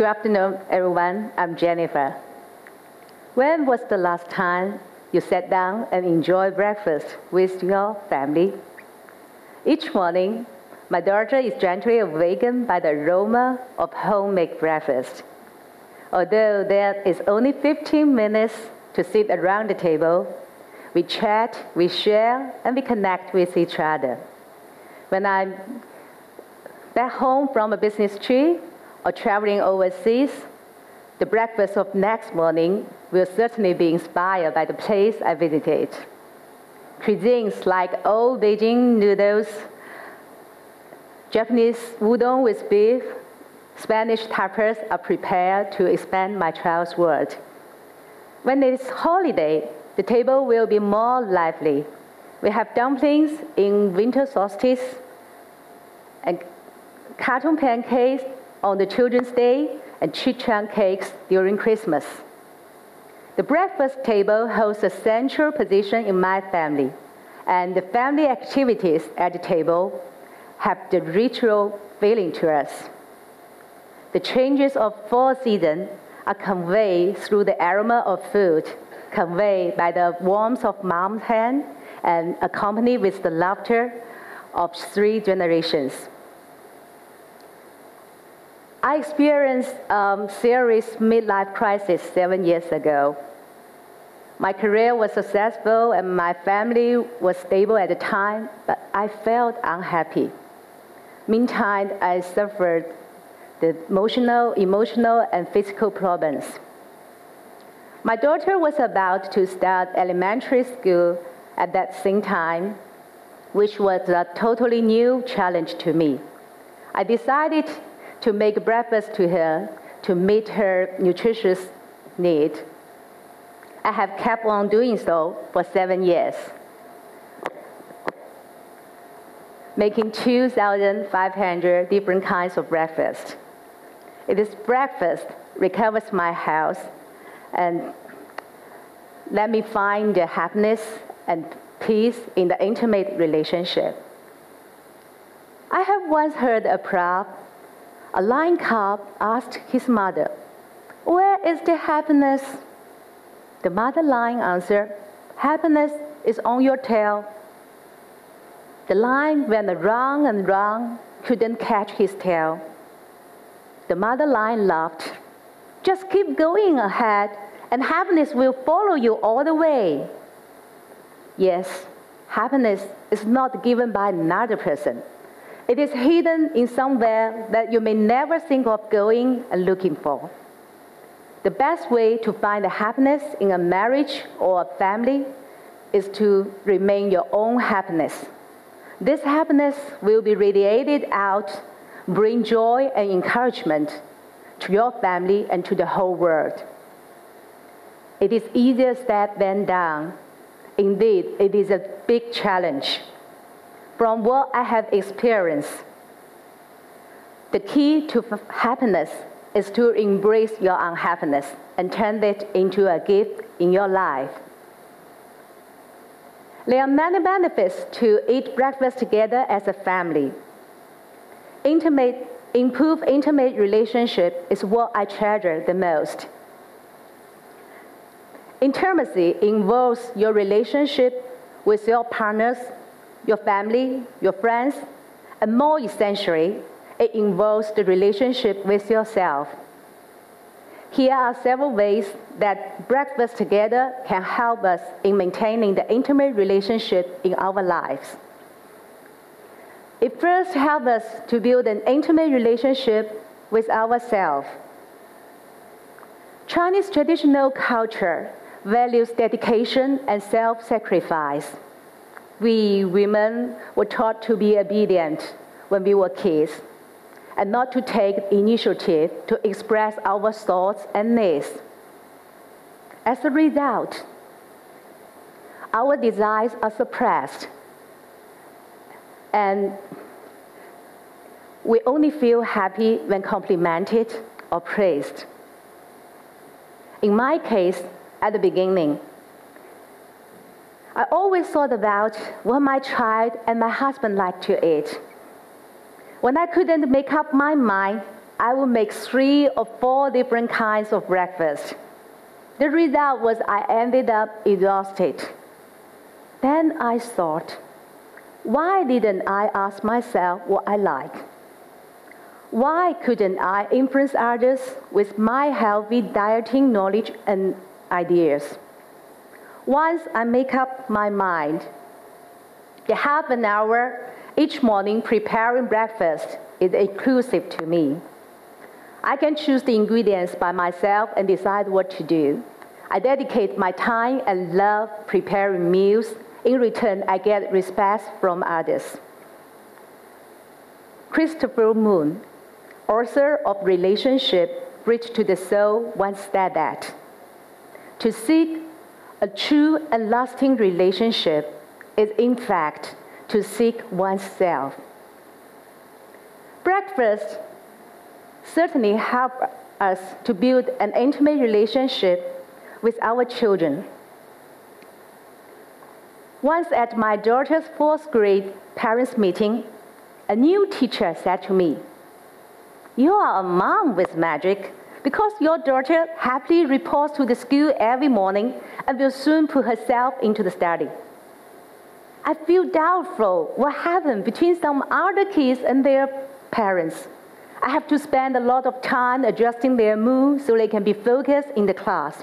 Good afternoon, everyone. I'm Jennifer. When was the last time you sat down and enjoyed breakfast with your family? Each morning, my daughter is gently awakened by the aroma of homemade breakfast. Although there is only 15 minutes to sit around the table, we chat, we share, and we connect with each other. When I'm back home from a business trip or traveling overseas, the breakfast of next morning will certainly be inspired by the place I visited. Cuisines like old Beijing noodles, Japanese udon with beef, Spanish tapas are prepared to expand my child's world. When it is holiday, the table will be more lively. We have dumplings in winter solstice and carton pancakes on the Children's Day and chichan cakes during Christmas. The breakfast table holds a central position in my family, and the family activities at the table have the ritual feeling to us. The changes of fall season are conveyed through the aroma of food, conveyed by the warmth of mom's hand, and accompanied with the laughter of 3 generations. I experienced a serious midlife crisis 7 years ago. My career was successful and my family was stable at the time, but I felt unhappy. Meantime, I suffered the emotional, and physical problems. My daughter was about to start elementary school at that same time, which was a totally new challenge to me. I decided to make breakfast to her to meet her nutritious need. I have kept on doing so for 7 years, making 2,500 different kinds of breakfast. It is breakfast recovers my health and let me find the happiness and peace in the intimate relationship. I have once heard a proverb. A lion cub asked his mother, "Where is the happiness?" The mother lion answered, "Happiness is on your tail." The lion went around and round, couldn't catch his tail. The mother lion laughed. "Just keep going ahead, and happiness will follow you all the way." Yes, happiness is not given by another person. It is hidden in somewhere that you may never think of going and looking for. The best way to find the happiness in a marriage or a family is to remain your own happiness. This happiness will be radiated out, bring joy and encouragement to your family and to the whole world. It is easier said than done. Indeed, it is a big challenge. From what I have experienced, the key to happiness is to embrace your unhappiness and turn it into a gift in your life. There are many benefits to eat breakfast together as a family. Improved intimate relationship is what I treasure the most. Intimacy involves your relationship with your partners, your family, your friends, and more essentially, it involves the relationship with yourself. Here are several ways that breakfast together can help us in maintaining the intimate relationship in our lives. It first helps us to build an intimate relationship with ourselves. Chinese traditional culture values dedication and self-sacrifice. We women were taught to be obedient when we were kids and not to take initiative to express our thoughts and needs. As a result, our desires are suppressed and we only feel happy when complimented or praised. In my case, at the beginning, I always thought about what my child and my husband liked to eat. When I couldn't make up my mind, I would make 3 or 4 different kinds of breakfast. The result was I ended up exhausted. Then I thought, why didn't I ask myself what I like? Why couldn't I influence others with my healthy dieting knowledge and ideas? Once I make up my mind, the half an hour each morning preparing breakfast is exclusive to me. I can choose the ingredients by myself and decide what to do. I dedicate my time and love preparing meals. In return, I get respect from others. Christopher Moon, author of Relationship, Bridge to the Soul, once said that to seek a true and lasting relationship is, in fact, to seek oneself. Breakfast certainly helps us to build an intimate relationship with our children. Once at my daughter's 4th grade parents' meeting, a new teacher said to me, "You are a mom with magic because your daughter happily reports to the school every morning and will soon put herself into the study." I feel doubtful what happened between some other kids and their parents. I have to spend a lot of time adjusting their mood so they can be focused in the class.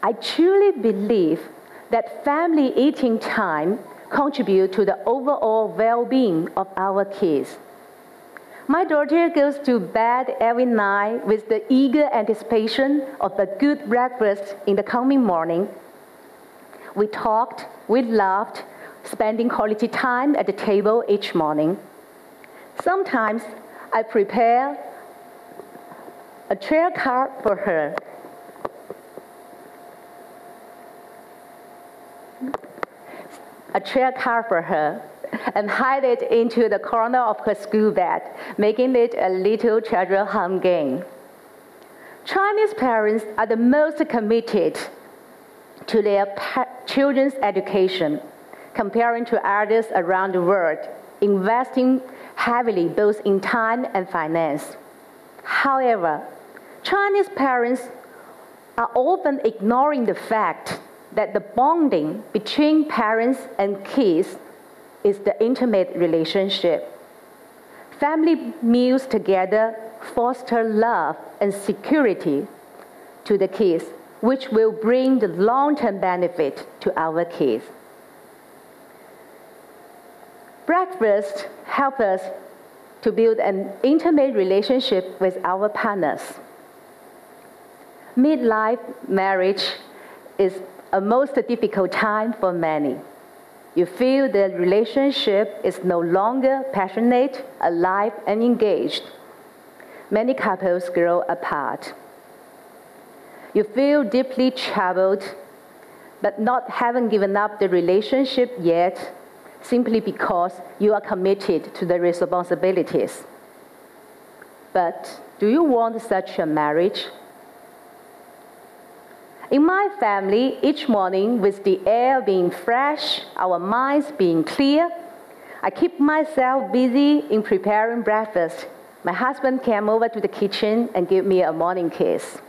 I truly believe that family eating time contributes to the overall well-being of our kids. My daughter goes to bed every night with the eager anticipation of a good breakfast in the coming morning. We talked, we laughed, spending quality time at the table each morning. Sometimes I prepare a trail card for her. And hide it into the corner of her school bed, making it a little treasure hunt game. Chinese parents are the most committed to their children's education, comparing to others around the world, investing heavily both in time and finance. However, Chinese parents are often ignoring the fact that the bonding between parents and kids is the intimate relationship. Family meals together foster love and security to the kids, which will bring the long-term benefit to our kids. Breakfast helps us to build an intimate relationship with our partners. Midlife marriage is a most difficult time for many. You feel the relationship is no longer passionate, alive, and engaged. Many couples grow apart. You feel deeply troubled, but not having given up the relationship yet, simply because you are committed to the responsibilities. But do you want such a marriage? In my family, each morning, with the air being fresh, our minds being clear, I keep myself busy in preparing breakfast. My husband came over to the kitchen and gave me a morning kiss.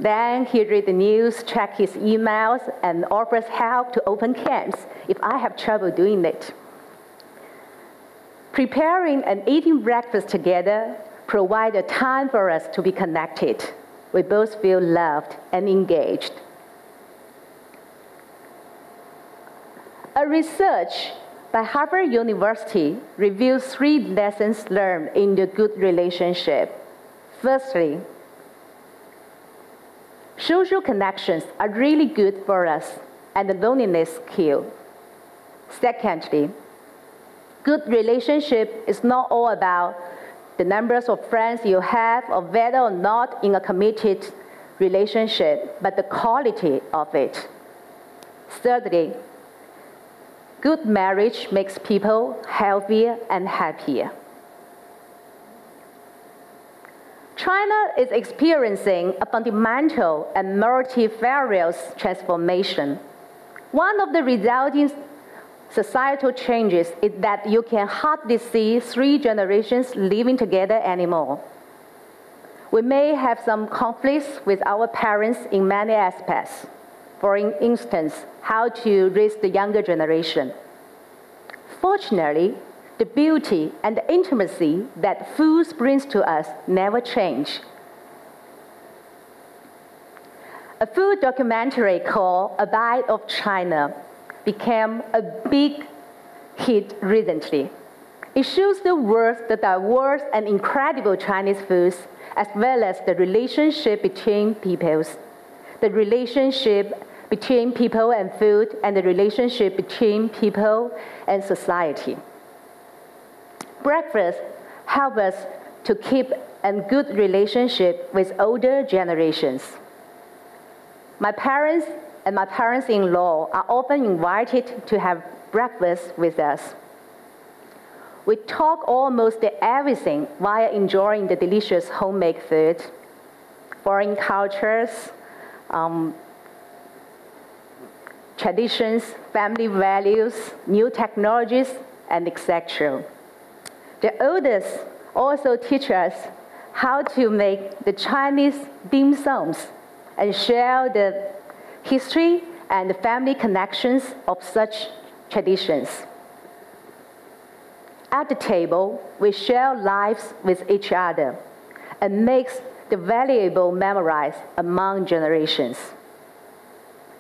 Then he read the news, checked his emails, and offers help to open cans if I have trouble doing it. Preparing and eating breakfast together provides a time for us to be connected. We both feel loved and engaged. A research by Harvard University reveals 3 lessons learned in the good relationship. Firstly, social connections are really good for us, and the loneliness kills. Secondly, good relationship is not all about the numbers of friends you have or whether or not in a committed relationship, but the quality of it. Thirdly, good marriage makes people healthier and happier. China is experiencing a fundamental and multifarious transformation. One of the resulting societal changes is that you can hardly see 3 generations living together anymore. We may have some conflicts with our parents in many aspects. For instance, how to raise the younger generation. Fortunately, the beauty and the intimacy that food brings to us never change. A food documentary called A Bite of China became a big hit recently. It shows the world the diverse and incredible Chinese foods, as well as the relationship between peoples, the relationship between people and food, and the relationship between people and society. Breakfast helps us to keep a good relationship with older generations. My parents and my parents-in-law are often invited to have breakfast with us. We talk almost everything while enjoying the delicious homemade food, foreign cultures, traditions, family values, new technologies, and etc. The elders also teach us how to make the Chinese dim sums and share the history and the family connections of such traditions. At the table, we share lives with each other and makes the valuable memories among generations.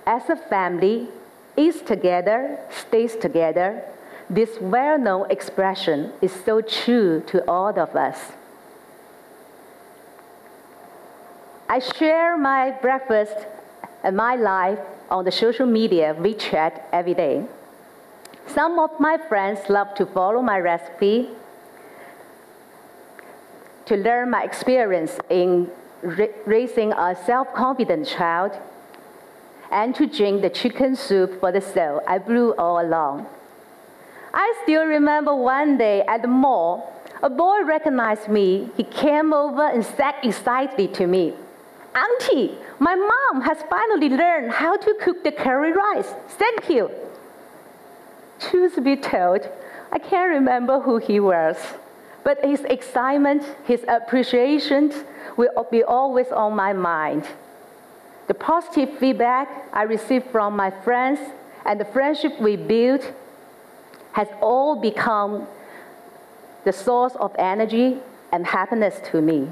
As a family, eats together, stays together, this well-known expression is so true to all of us. I share my breakfast and my life on the social media WeChat every day. Some of my friends love to follow my recipe, to learn my experience in raising a self-confident child, and to drink the chicken soup for the soul I brew all along. I still remember one day at the mall, a boy recognized me. He came over and said excitedly to me, "Auntie, my mom has finally learned how to cook the curry rice. Thank you." Truth be told, I can't remember who he was, but his excitement, his appreciation will be always on my mind. The positive feedback I received from my friends and the friendship we built has all become the source of energy and happiness to me.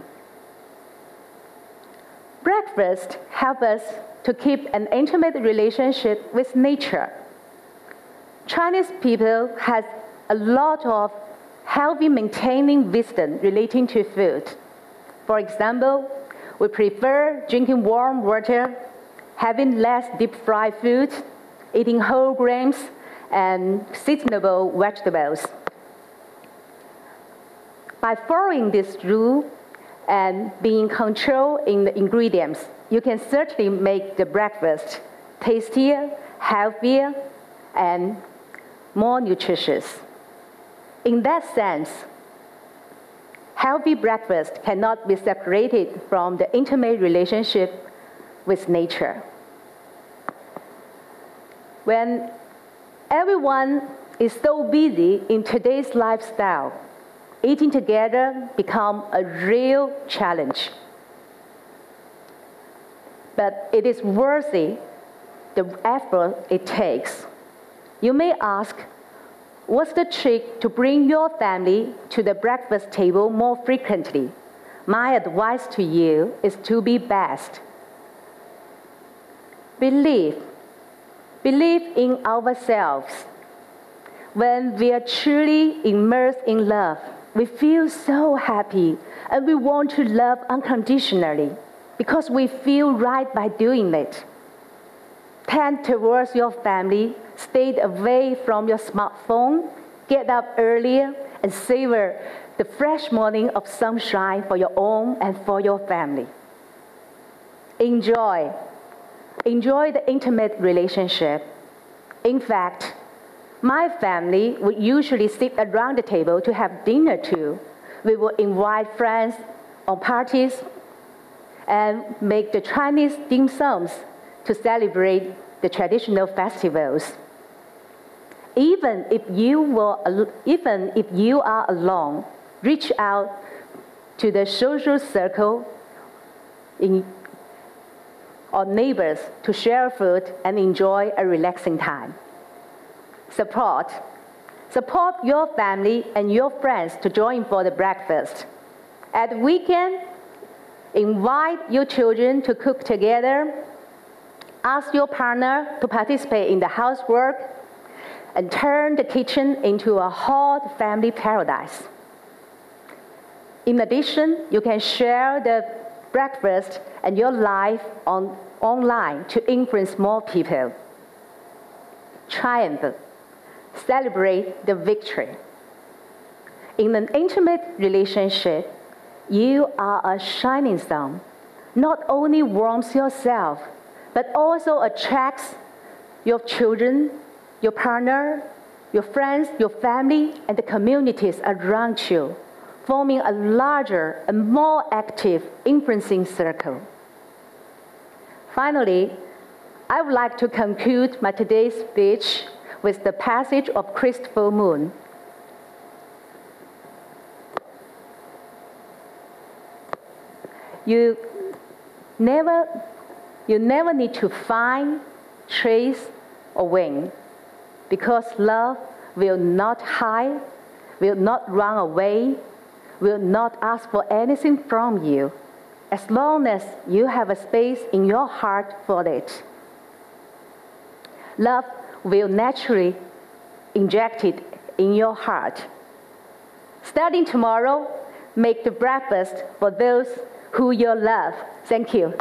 Breakfast helps us to keep an intimate relationship with nature. Chinese people have a lot of healthy maintaining wisdom relating to food. For example, we prefer drinking warm water, having less deep-fried food, eating whole grains, and seasonable vegetables. By following this rule and being controlled in the ingredients, you can certainly make the breakfast tastier, healthier, and more nutritious. In that sense, healthy breakfast cannot be separated from the intimate relationship with nature. When everyone is so busy in today's lifestyle, eating together becomes a real challenge. But it is worthy the effort it takes. You may ask, what's the trick to bring your family to the breakfast table more frequently? My advice to you is to be best. Believe in ourselves. When we are truly immersed in love, we feel so happy and we want to love unconditionally because we feel right by doing it. Tend towards your family, stay away from your smartphone, get up earlier, and savor the fresh morning of sunshine for your own and for your family. Enjoy the intimate relationship. In fact, my family would usually sit around the table to have dinner too. We would invite friends on parties and make the Chinese dim sums to celebrate the traditional festivals. Even if you are alone, reach out to the social circle or neighbors to share food and enjoy a relaxing time. Support your family and your friends to join for the breakfast. At the weekend, invite your children to cook together. Ask your partner to participate in the housework and turn the kitchen into a hot family paradise. In addition, you can share the breakfast and your life online to influence more people. Triumph. Celebrate the victory. In an intimate relationship, you are a shining sun. Not only warms yourself, but also attracts your children, your partner, your friends, your family, and the communities around you, forming a larger and more active influencing circle. Finally, I would like to conclude my today's speech with the passage of Christopher Moon. You never need to find, trace, or win, because love will not hide, will not run away, will not ask for anything from you, as long as you have a space in your heart for it. Love will naturally inject it in your heart. Starting tomorrow, make the breakfast for those who you love. Thank you.